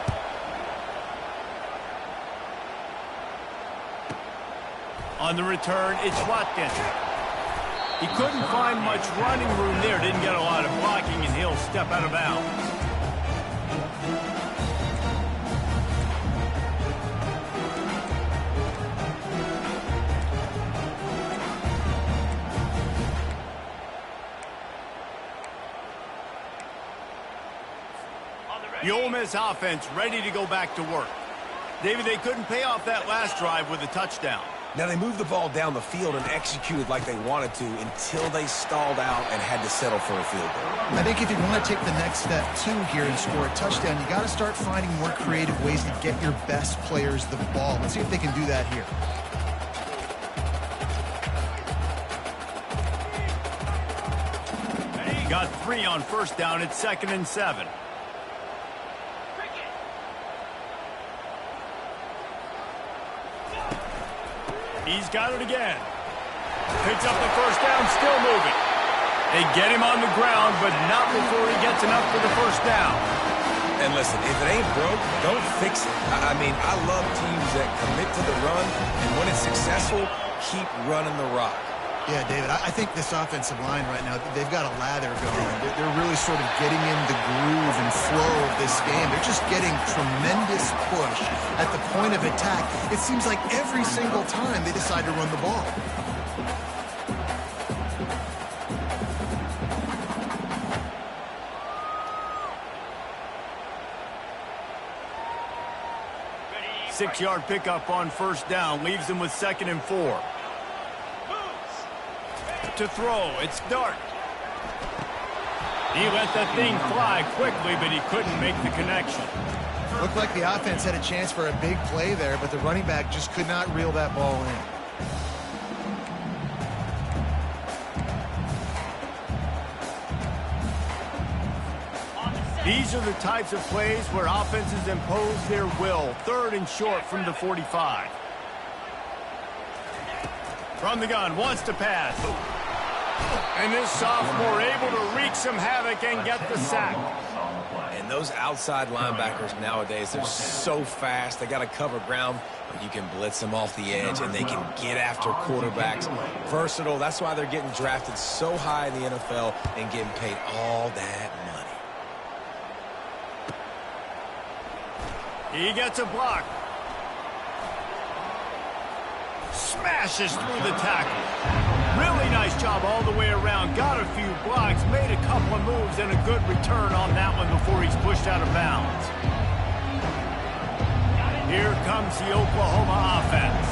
On the return, it's Watkins. He couldn't find much running room there. Didn't get a lot of blocking, and he'll step out of bounds. The Ole Miss offense ready to go back to work. David, they couldn't pay off that last drive with a touchdown. Now, they moved the ball down the field and executed like they wanted to until they stalled out and had to settle for a field goal. I think if you want to take the next step, too, here and score a touchdown, you got to start finding more creative ways to get your best players the ball. Let's see if they can do that here. Got 3 on first down. It's 2nd and 7. He's got it again. Picks up the first down, still moving. They get him on the ground, but not before he gets enough for the first down. And listen, if it ain't broke, don't fix it. I mean, I love teams that commit to the run, and when it's successful, keep running the rock. Yeah, David, I think this offensive line right now, they've got a lather going. They're really sort of getting in the groove and flow of this game. They're just getting tremendous push at the point of attack. It seems like every single time they decide to run the ball. Six-yard pickup on first down leaves them with 2nd and 4. To throw, it's Dart. He let that thing fly quickly, but he couldn't make the connection. Looked like the offense had a chance for a big play there, but the running back just could not reel that ball in. These are the types of plays where offenses impose their will. 3rd and short from the 45. From the gun, wants to pass. And this sophomore able to wreak some havoc and get the sack. And those outside linebackers nowadays, they're so fast. They got to cover ground, but you can blitz them off the edge, and they can get after quarterbacks. Versatile. That's why they're getting drafted so high in the NFL and getting paid all that money. He gets a block. Smashes through the tackle. Really nice job all the way around. Got a few blocks, made a couple of moves, and a good return on that one before he's pushed out of bounds. Here comes the Oklahoma offense.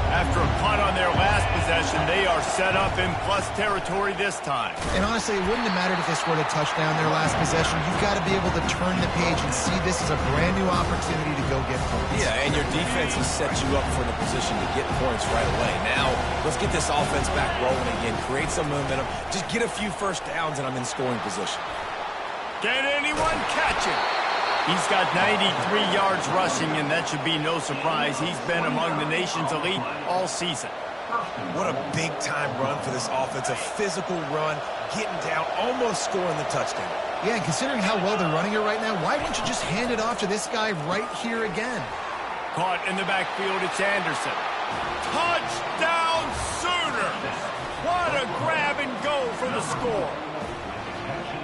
After a punt on their last possession, they are set up in plus territory this time. And honestly, it wouldn't have mattered if they scored a touchdown their last possession. You've got to be able to turn the page and see this as a brand new opportunity to go get points. Yeah, and your defense has set you up for the position to get points right away. Now, let's get this offense back rolling again, create some momentum, just get a few first downs, and I'm in scoring position. Can anyone catch it? He's got 93 yards rushing, and that should be no surprise. He's been among the nation's elite all season. What a big-time run for this offense. A physical run, getting down, almost scoring the touchdown. Yeah, and considering how well they're running it right now, why don't you just hand it off to this guy right here again? Caught in the backfield, it's Anderson. Touchdown Sooners! What a grab and go for the score.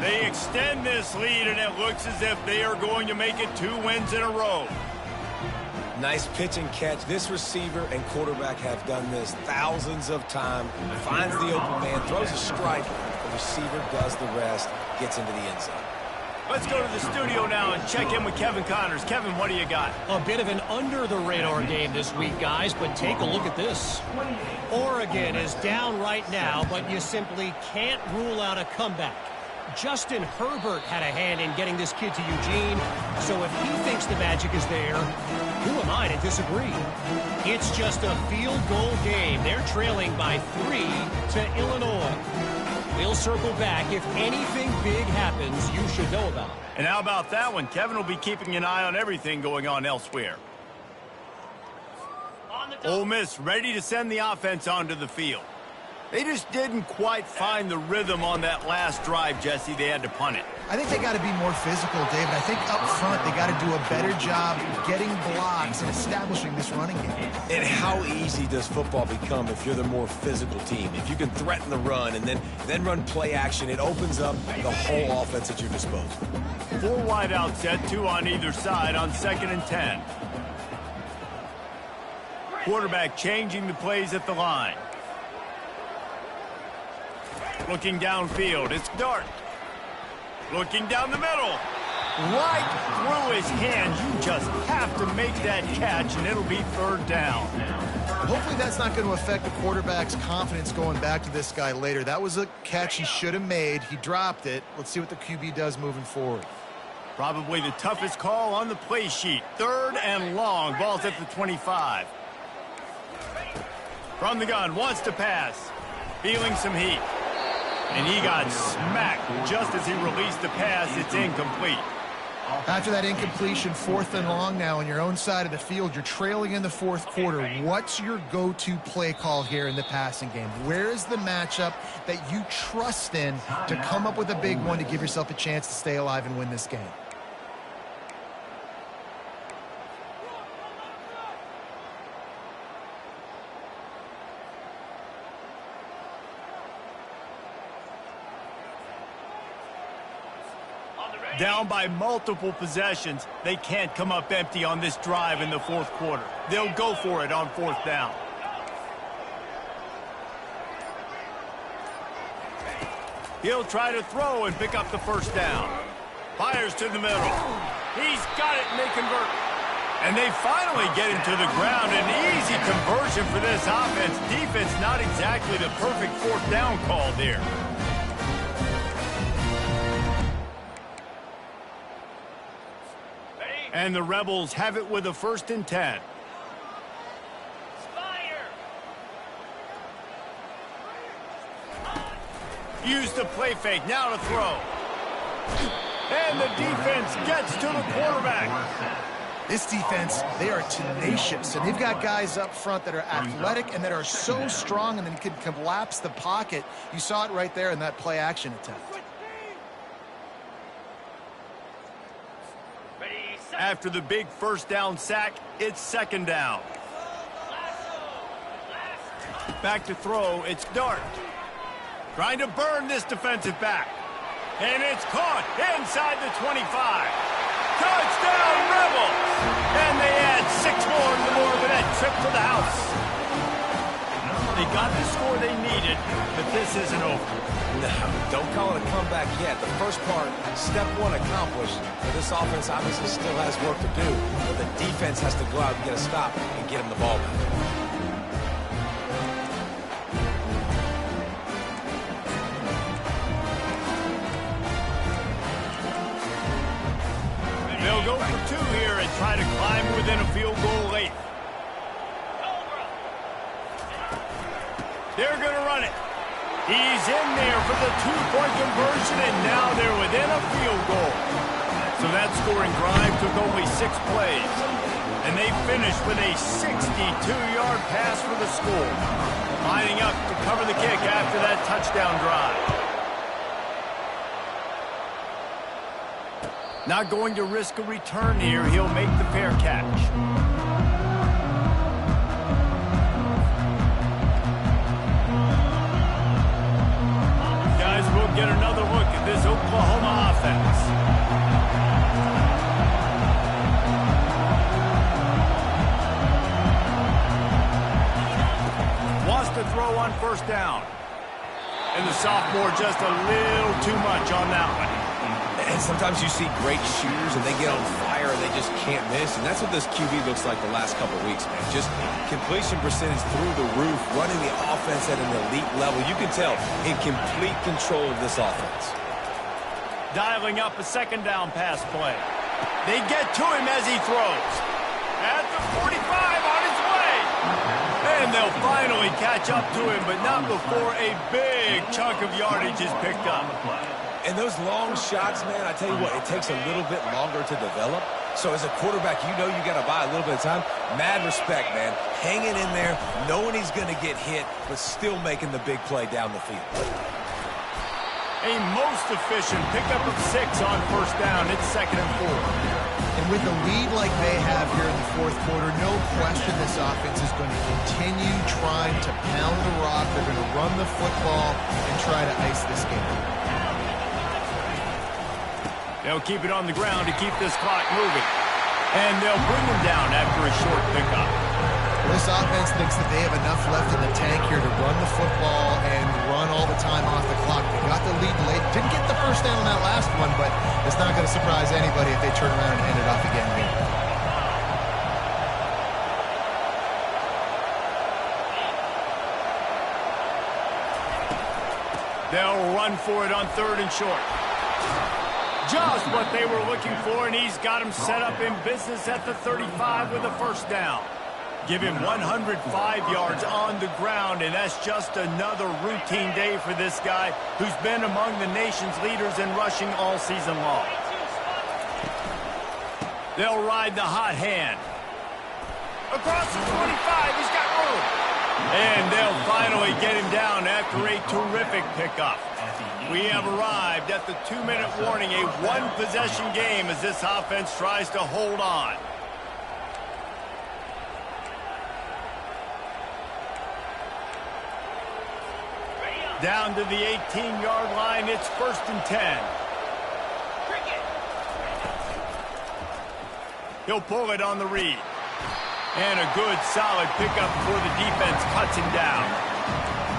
They extend this lead, and it looks as if they are going to make it 2 wins in a row. Nice pitch and catch. This receiver and quarterback have done this thousands of times. Finds the open man, throws a strike. The receiver does the rest, gets into the end zone. Let's go to the studio now and check in with Kevin Connors. Kevin, what do you got? A bit of an under-the-radar game this week, guys, but take a look at this. Oregon is down right now, but you simply can't rule out a comeback. Justin Herbert had a hand in getting this kid to Eugene, so if he thinks the magic is there, who am I to disagree? It's just a field goal game. They're trailing by 3 to Illinois. We'll circle back if anything big happens you should know about. And how about that one? Kevin will be keeping an eye on everything going on elsewhere. Ole Miss ready to send the offense onto the field. They just didn't quite find the rhythm on that last drive, Jesse. They had to punt it. I think they got to be more physical, David. I think up front they got to do a better job getting blocks and establishing this running game. And how easy does football become if you're the more physical team? If you can threaten the run and then run play action, it opens up the whole offense at your disposal. 4 wide out set, 2 on either side on 2nd and 10. Quarterback changing the plays at the line. Looking downfield, it's Dart. Looking down the middle. Right through his hands. You just have to make that catch, and it'll be 3rd down. Hopefully that's not going to affect the quarterback's confidence going back to this guy later. That was a catch he should have made. He dropped it. Let's see what the QB does moving forward. Probably the toughest call on the play sheet. 3rd and long. Ball's at the 25. From the gun, wants to pass. Feeling some heat. And he got smacked just as he released the pass. It's incomplete. After that incompletion, 4th and long now on your own side of the field. You're trailing in the 4th quarter. What's your go-to play call here in the passing game? Where is the matchup that you trust in to come up with a big one to give yourself a chance to stay alive and win this game? Down by multiple possessions, they can't come up empty on this drive in the 4th quarter. They'll go for it on 4th down. He'll try to throw and pick up the 1st down. Fires to the middle. He's got it, and they convert. And they finally get him to the ground. An easy conversion for this offense. Defense not exactly the perfect 4th down call there. And the Rebels have it with a 1st and 10. Use the play fake, now to throw. And the defense gets to the quarterback. This defense, they are tenacious, and they've got guys up front that are athletic and that are so strong and then can collapse the pocket. You saw it right there in that play-action attempt. After the big first down sack, it's second down. Back to throw, it's Dart. Trying to burn this defensive back. And it's caught inside the 25. Touchdown, Rebels! And they add 6 more to the Morvanet trip to the house. They got the score they needed, but this isn't over. No, don't call it a comeback yet. The first part, step 1 accomplished. But this offense obviously still has work to do. But the defense has to go out and get a stop and get him the ball back. They'll go for 2 here and try to climb within a field goal late. They're going to run it. He's in there for the 2-point conversion, and now they're within a field goal. So that scoring drive took only 6 plays. And they finished with a 62-yard pass for the score. Lining up to cover the kick after that touchdown drive. Not going to risk a return here. He'll make the fair catch. Guys, we'll get another look at this Oklahoma offense. Wants to throw on first down. And the sophomore just a little too much on that one. And sometimes you see great shooters and they get on fire and they just can't miss. And that's what this QB looks like the last couple of weeks, man. Just completion percentage through the roof, running the offense at an elite level. You can tell in complete control of this offense. Dialing up a second down pass play. They get to him as he throws. At the 45 on his way. And they'll finally catch up to him, but not before a big chunk of yardage is picked up. And those long shots, man, I tell you what, it takes a little bit longer to develop. So as a quarterback, you know you got to buy a little bit of time. Mad respect, man. Hanging in there, knowing he's going to get hit, but still making the big play down the field. A most efficient pickup of 6 on first down. It's 2nd and 4. And with a lead like they have here in the fourth quarter, no question this offense is going to continue trying to pound the rock. They're going to run the football and try to ice this game. They'll keep it on the ground to keep this clock moving. And they'll bring him down after a short pickup. This offense thinks that they have enough left in the tank here to run the football and run all the time off the clock. They got the lead late. Didn't get the first down on that last one, but it's not going to surprise anybody if they turn around and hand it off again here. They'll run for it on 3rd and short. Just what they were looking for, and he's got him set up in business at the 35 with a first down. Give him 105 yards on the ground, and that's just another routine day for this guy who's been among the nation's leaders in rushing all season long. They'll ride the hot hand. Across the 25, he's got room. And they'll finally get him down after a terrific pickup. We have arrived at the 2-minute warning, a 1-possession game as this offense tries to hold on. Down to the 18-yard line, it's 1st and 10. He'll pull it on the read. And a good, solid pickup before the defense cuts him down.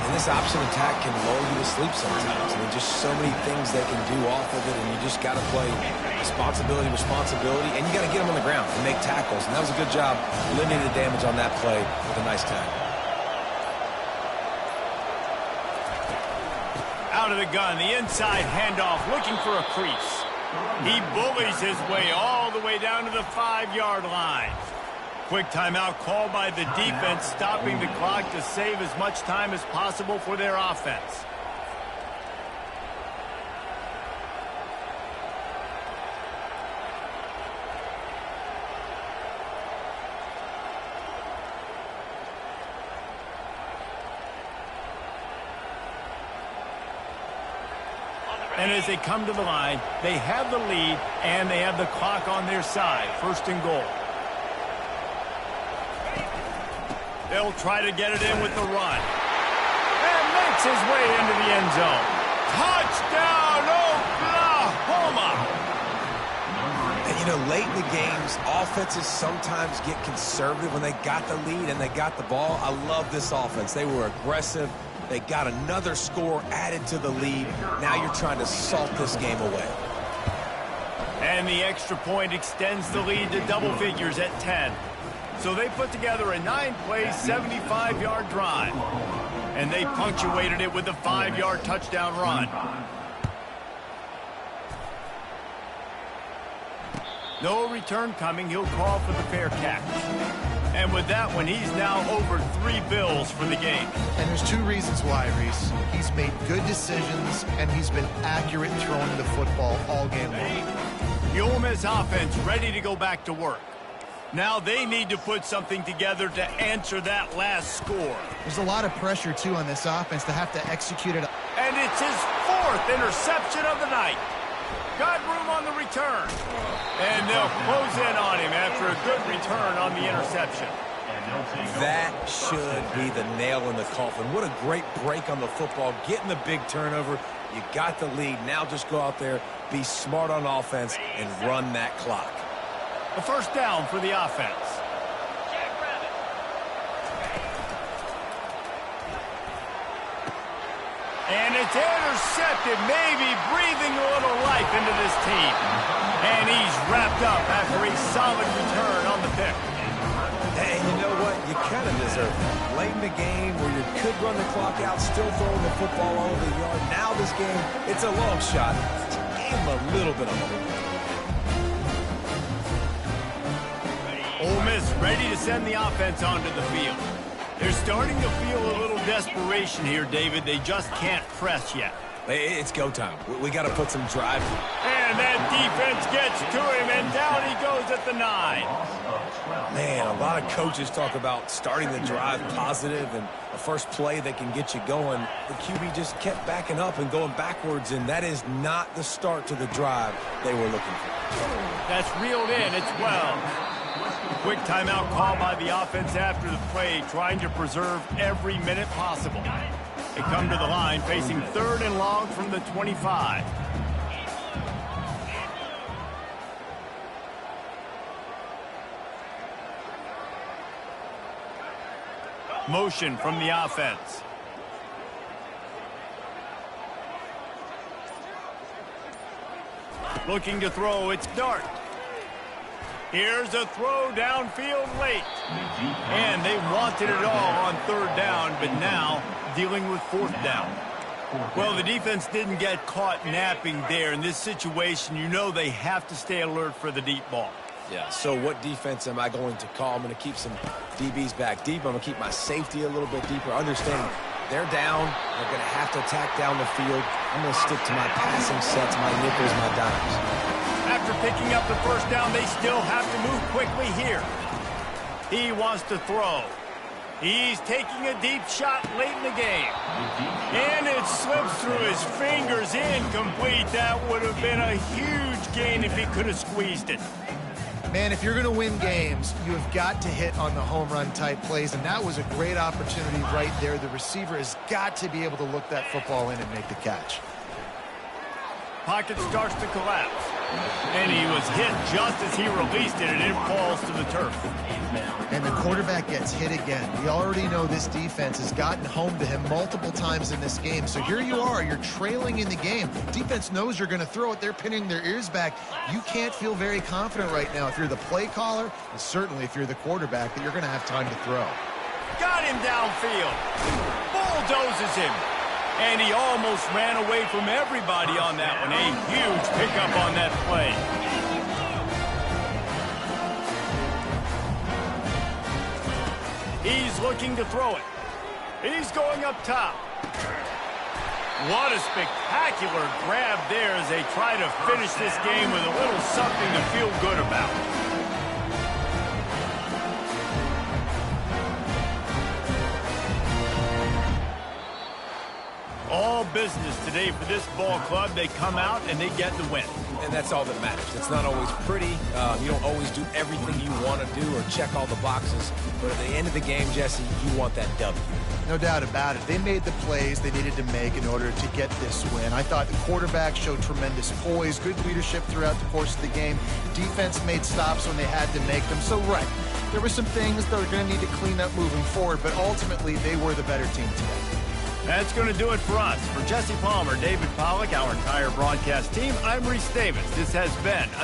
And this option attack can lull you to sleep sometimes. I mean, just so many things they can do off of it, and you just got to play responsibility, and you got to get them on the ground and make tackles. And that was a good job limiting the damage on that play with a nice tackle. Out of the gun, the inside handoff, looking for a crease. He bullies his way all the way down to the 5-yard line. Quick timeout called by the defense, stopping the clock to save as much time as possible for their offense. And as they come to the line, they have the lead and they have the clock on their side. First and goal. They'll try to get it in with the run. And makes his way into the end zone. Touchdown, Oklahoma! And, you know, late in the games, offenses sometimes get conservative when they got the lead and they got the ball. I love this offense. They were aggressive. They got another score added to the lead. Now you're trying to salt this game away. And the extra point extends the lead to double figures at 10. So they put together a 9-play, 75-yard drive. And they punctuated it with a 5-yard touchdown run. No return coming. He'll call for the fair catch. And with that one, he's now over 3 bills for the game. And there's 2 reasons why, Reese. He's made good decisions, and he's been accurate throwing the football all game long. The Ole Miss offense ready to go back to work. Now they need to put something together to answer that last score. There's a lot of pressure, too, on this offense to have to execute it. And it's his 4th interception of the night. Got room on the return. And they'll close in on him after a good return on the interception. That should be the nail in the coffin. What a great break on the football. Getting the big turnover. You got the lead. Now just go out there, be smart on offense, and run that clock. A first down for the offense. And it's intercepted, maybe breathing a little life into this team. And he's wrapped up after a solid return on the pick. Hey, you know what? You kind of deserve that. Late in the game where you could run the clock out, still throwing the football all over the yard. Now this game, it's a long shot. Give him a little bit of hope. Ole Miss ready to send the offense onto the field. They're starting to feel a little desperation here, David. They just can't press yet. It's go time. We got to put some drive. And that defense gets to him, and down he goes at the 9. Man, a lot of coaches talk about starting the drive positive and a first play that can get you going. The QB just kept backing up and going backwards, and that is not the start to the drive they were looking for. That's reeled in. It's well. Quick timeout call by the offense after the play, trying to preserve every minute possible. They come to the line facing 3rd and long from the 25. Motion from the offense. Looking to throw, it's Dart. Here's a throw downfield late. And they wanted it all on 3rd down, but now dealing with 4th down. Well, the defense didn't get caught napping there. In this situation, you know they have to stay alert for the deep ball. Yeah, so what defense am I going to call? I'm going to keep some DBs back deep. I'm going to keep my safety a little bit deeper, understanding they're down. They're going to have to attack down the field. I'm going to stick to my passing sets, my nickels, my dimes. After picking up the first down, they still have to move quickly here. He wants to throw. He's taking a deep shot late in the game. And it slips through his fingers, incomplete. That would have been a huge gain if he could have squeezed it. Man, if you're going to win games, you have got to hit on the home run type plays, and that was a great opportunity right there. The receiver has got to be able to look that football in and make the catch. Pocket starts to collapse. And he was hit just as he released it, and it falls to the turf. And the quarterback gets hit again. We already know this defense has gotten home to him multiple times in this game. So here you are, you're trailing in the game. Defense knows you're going to throw it. They're pinning their ears back. You can't feel very confident right now if you're the play caller, and certainly if you're the quarterback, that you're going to have time to throw. Got him downfield. Bulldozes him. And he almost ran away from everybody on that one. A huge pickup on that play. He's looking to throw it. He's going up top. What a spectacular grab there as they try to finish this game with a little something to feel good about. All business today for this ball club. They come out and they get the win. And that's all that matters. It's not always pretty. You don't always do everything you want to do or check all the boxes. But at the end of the game, Jesse, you want that W. No doubt about it. They made the plays they needed to make in order to get this win. I thought the quarterback showed tremendous poise, good leadership throughout the course of the game. Defense made stops when they had to make them. So, right, there were some things that are going to need to clean up moving forward, but ultimately they were the better team today. That's going to do it for us. For Jesse Palmer, David Pollack, our entire broadcast team, I'm Reese Davis. This has been